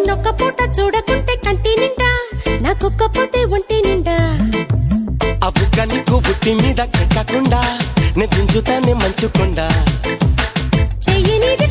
నిన్నొక్క పూట చూడకుంటే కంటి నిండా నాకొక్కపోతే ఒంటి నిండా ఆ బుగ్గ నీకు బుట్టి మీద కెక్కకుండా నే దించుతానే మంచుకుండా చెయ్యి నీదే